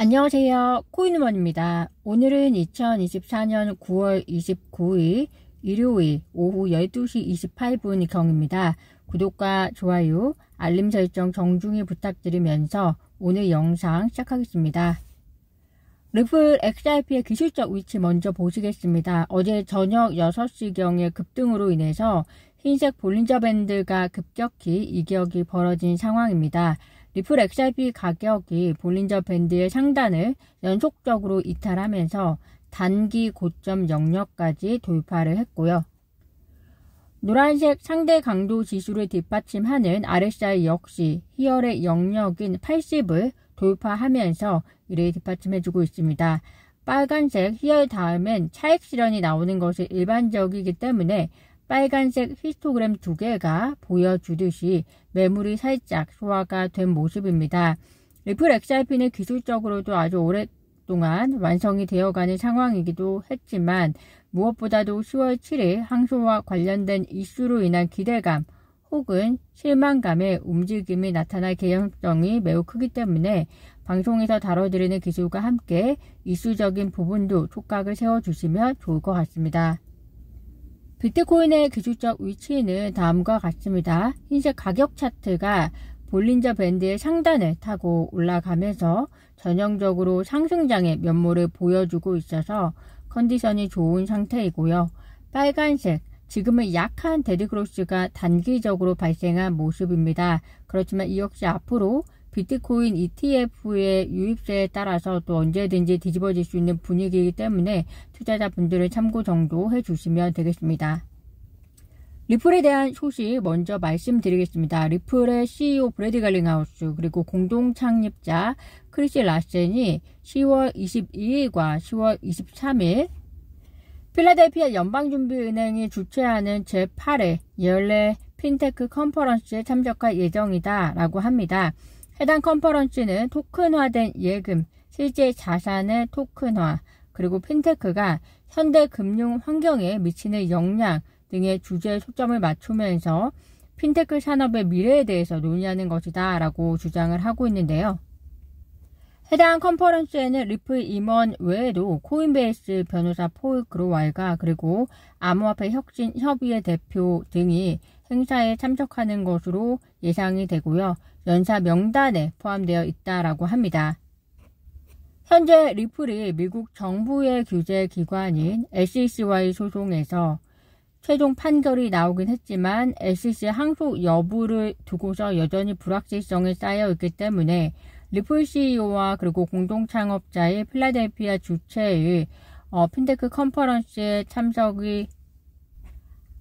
안녕하세요. 코인우먼입니다. 오늘은 2024년 9월 29일 일요일 오후 12시 28분경입니다. 구독과 좋아요, 알림 설정 정중히 부탁드리면서 오늘 영상 시작하겠습니다. 리플 XRP의 기술적 위치 먼저 보시겠습니다. 어제 저녁 6시경의 급등으로 인해서 흰색 볼린저 밴드가 급격히 이격이 벌어진 상황입니다. 리플 XRP 가격이 볼린저 밴드의 상단을 연속적으로 이탈하면서 단기 고점 영역까지 돌파를 했고요. 노란색 상대 강도 지수를 뒷받침하는 RSI 역시 희열의 영역인 80을 돌파하면서 이를 뒷받침해주고 있습니다. 빨간색 희열 다음엔 차익 실현이 나오는 것이 일반적이기 때문에 빨간색 히스토그램 두 개가 보여주듯이 매물이 살짝 소화가 된 모습입니다. 리플 XRP는 기술적으로도 아주 오랫동안 완성이 되어가는 상황이기도 했지만 무엇보다도 10월 7일 항소와 관련된 이슈로 인한 기대감 혹은 실망감의 움직임이 나타날 개연성이 매우 크기 때문에 방송에서 다뤄드리는 기술과 함께 이슈적인 부분도 촉각을 세워주시면 좋을 것 같습니다. 비트코인의 기술적 위치는 다음과 같습니다. 흰색 가격 차트가 볼린저 밴드의 상단을 타고 올라가면서 전형적으로 상승장의 면모를 보여주고 있어서 컨디션이 좋은 상태이고요. 빨간색, 지금은 약한 데드크로스가 단기적으로 발생한 모습입니다. 그렇지만 이 역시 앞으로 비트코인 ETF의 유입세에 따라서 또 언제든지 뒤집어질 수 있는 분위기이기 때문에 투자자분들은 참고 정도 해주시면 되겠습니다. 리플에 대한 소식 먼저 말씀드리겠습니다. 리플의 CEO 브래드 갈링하우스 그리고 공동 창립자 크리스 라센이 10월 22일과 10월 23일 필라델피아 연방준비은행이 주최하는 제8회 연례 핀테크 컨퍼런스에 참석할 예정이다 라고 합니다. 해당 컨퍼런스는 토큰화된 예금, 실제 자산의 토큰화, 그리고 핀테크가 현대 금융 환경에 미치는 영향 등의 주제에 초점을 맞추면서 핀테크 산업의 미래에 대해서 논의하는 것이다 라고 주장을 하고 있는데요. 해당 컨퍼런스에는 리플 임원 외에도 코인베이스 변호사 폴 그로왈과 그리고 암호화폐 혁신 협의회 대표 등이 행사에 참석하는 것으로 예상이 되고요. 연사 명단에 포함되어 있다라고 합니다. 현재 리플이 미국 정부의 규제 기관인 SEC와의 소송에서 최종 판결이 나오긴 했지만 SEC 항소 여부를 두고서 여전히 불확실성이 쌓여 있기 때문에 리플 CEO와 그리고 공동창업자의 필라델피아 주최의 핀테크 컨퍼런스에 참석이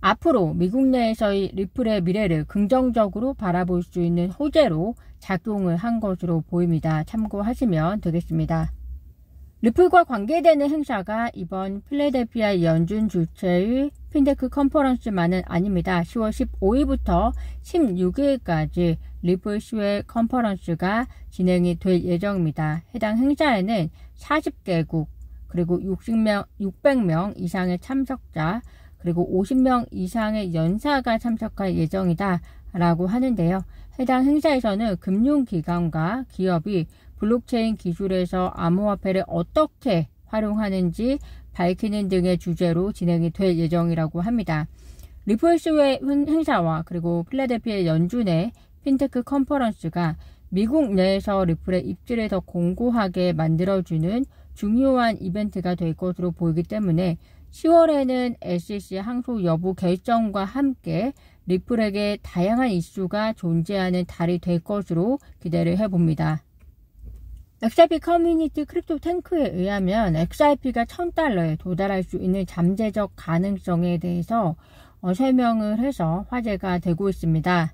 앞으로 미국 내에서의 리플의 미래를 긍정적으로 바라볼 수 있는 호재로 작용을 한 것으로 보입니다. 참고하시면 되겠습니다. 리플과 관계되는 행사가 이번 필라델피아 연준 주최의 핀테크 컨퍼런스만은 아닙니다. 10월 15일부터 16일까지 리플 시외 컨퍼런스가 진행이 될 예정입니다. 해당 행사에는 40개국 그리고 600명 이상의 참석자 그리고 50명 이상의 연사가 참석할 예정이다 라고 하는데요. 해당 행사에서는 금융기관과 기업이 블록체인 기술에서 암호화폐를 어떻게 활용하는지 밝히는 등의 주제로 진행이 될 예정이라고 합니다. 리플 시외 행사와 그리고 필라델피아 연준의 핀테크 컨퍼런스가 미국 내에서 리플의 입지를 더 공고하게 만들어주는 중요한 이벤트가 될 것으로 보이기 때문에 10월에는 SEC 항소 여부 결정과 함께 리플에게 다양한 이슈가 존재하는 달이 될 것으로 기대를 해봅니다. XRP 커뮤니티 크립토 탱크에 의하면 XRP가 $1000에 도달할 수 있는 잠재적 가능성에 대해서 설명을 해서 화제가 되고 있습니다.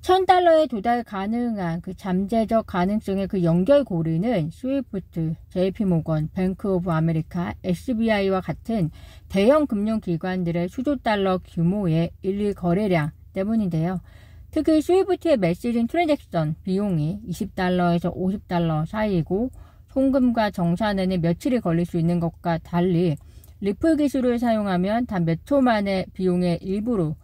$1000에 도달 가능한 그 잠재적 가능성의 그 연결고리는 스위프트, JP모건, 뱅크 오브 아메리카, SBI와 같은 대형 금융기관들의 수조 달러 규모의 일일 거래량 때문인데요. 특히 스위프트의 메시징 트랜잭션 비용이 $20에서 $50 사이이고 송금과 정산에는 며칠이 걸릴 수 있는 것과 달리 리플 기술을 사용하면 단 몇 초 만에 비용의 일부로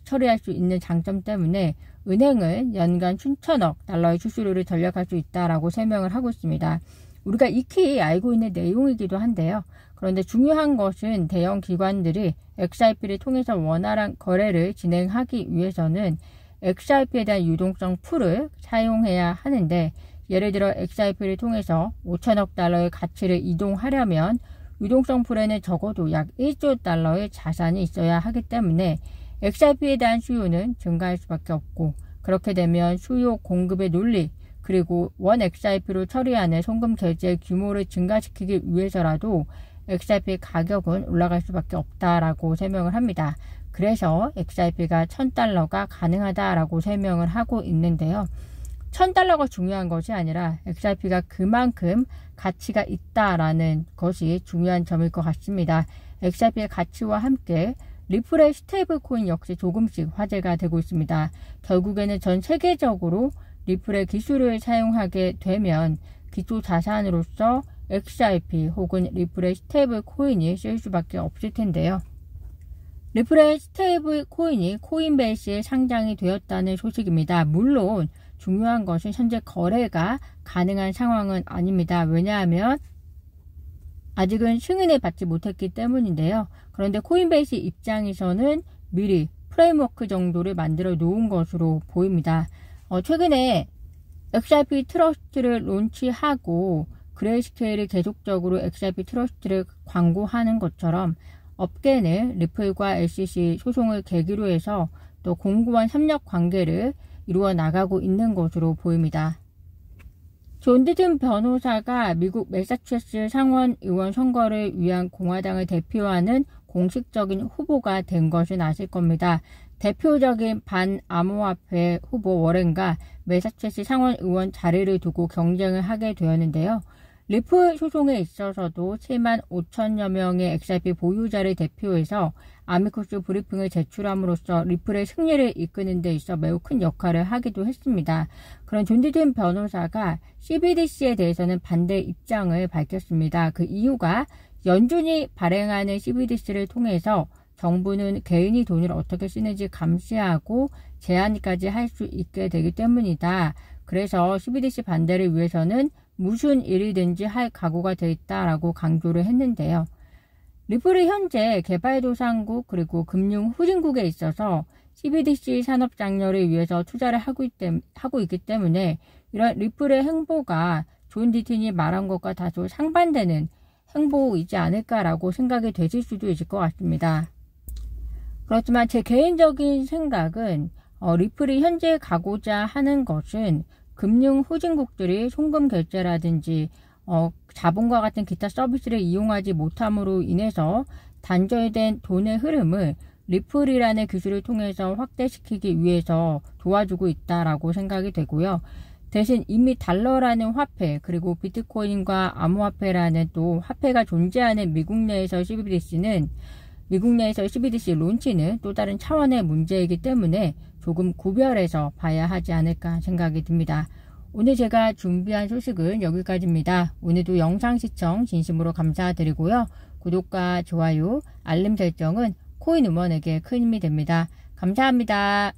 처리할 수 있는 장점 때문에 은행은 연간 수천억 달러의 수수료를 절약할 수 있다라고 설명을 하고 있습니다. 우리가 익히 알고 있는 내용이기도 한데요. 그런데 중요한 것은 대형 기관들이 XRP를 통해서 원활한 거래를 진행하기 위해서는 XRP에 대한 유동성 풀을 사용해야 하는데, 예를 들어 XRP를 통해서 5천억 달러의 가치를 이동하려면 유동성 풀에는 적어도 약 1조 달러의 자산이 있어야 하기 때문에 XRP에 대한 수요는 증가할 수밖에 없고, 그렇게 되면 수요 공급의 논리, 그리고 원 XRP로 처리하는 송금 결제 규모를 증가시키기 위해서라도 XRP 가격은 올라갈 수밖에 없다라고 설명을 합니다. 그래서 XRP가 1000달러가 가능하다라고 설명을 하고 있는데요. 1000달러가 중요한 것이 아니라 XRP가 그만큼 가치가 있다라는 것이 중요한 점일 것 같습니다. XRP의 가치와 함께 리플의 스테이블 코인 역시 조금씩 화제가 되고 있습니다. 결국에는 전 세계적으로 리플의 기술을 사용하게 되면 기초 자산으로서 XRP 혹은 리플의 스테이블 코인이 쓸 수밖에 없을 텐데요. 리플의 스테이블 코인이 코인베이스에 상장이 되었다는 소식입니다. 물론 중요한 것은 현재 거래가 가능한 상황은 아닙니다. 왜냐하면 아직은 승인을 받지 못했기 때문인데요. 그런데 코인베이스 입장에서는 미리 프레임워크 정도를 만들어 놓은 것으로 보입니다. 최근에 XRP 트러스트를 론치하고 그레이스케일이 계속적으로 XRP 트러스트를 광고하는 것처럼 업계는 리플과 SEC 소송을 계기로 해서 또 공고한 협력 관계를 이루어 나가고 있는 것으로 보입니다. 존 디든 변호사가 미국 매사추세츠 상원 의원 선거를 위한 공화당을 대표하는 공식적인 후보가 된 것은 아실 겁니다. 대표적인 반암호화폐 후보 워렌과 매사추세츠 상원 의원 자리를 두고 경쟁을 하게 되었는데요. 리플 소송에 있어서도 7만 5천여 명의 XRP 보유자를 대표해서 아미코스 브리핑을 제출함으로써 리플의 승리를 이끄는 데 있어 매우 큰 역할을 하기도 했습니다. 그런 존 디든 변호사가 CBDC에 대해서는 반대 입장을 밝혔습니다. 그 이유가 연준이 발행하는 CBDC를 통해서 정부는 개인이 돈을 어떻게 쓰는지 감시하고 제한까지 할 수 있게 되기 때문이다. 그래서 CBDC 반대를 위해서는 무슨 일이든지 할 각오가 되어 있다라고 강조를 했는데요. 리플이 현재 개발도상국 그리고 금융 후진국에 있어서 CBDC 산업 장려를 위해서 투자를 하고 있기 때문에 이런 리플의 행보가 존 디든이 말한 것과 다소 상반되는 행보이지 않을까라고 생각이 되실 수도 있을 것 같습니다. 그렇지만 제 개인적인 생각은 리플이 현재 가고자 하는 것은 금융 후진국들이 송금 결제라든지 자본과 같은 기타 서비스를 이용하지 못함으로 인해서 단절된 돈의 흐름을 리플이라는 기술을 통해서 확대시키기 위해서 도와주고 있다라고 생각이 되고요. 대신 이미 달러라는 화폐 그리고 비트코인과 암호화폐라는 또 화폐가 존재하는 미국 내에서 CBDC 론치는 또 다른 차원의 문제이기 때문에 조금 구별해서 봐야 하지 않을까 생각이 듭니다. 오늘 제가 준비한 소식은 여기까지입니다. 오늘도 영상 시청 진심으로 감사드리고요. 구독과 좋아요, 알림 설정은 코인우먼에게 큰 힘이 됩니다. 감사합니다.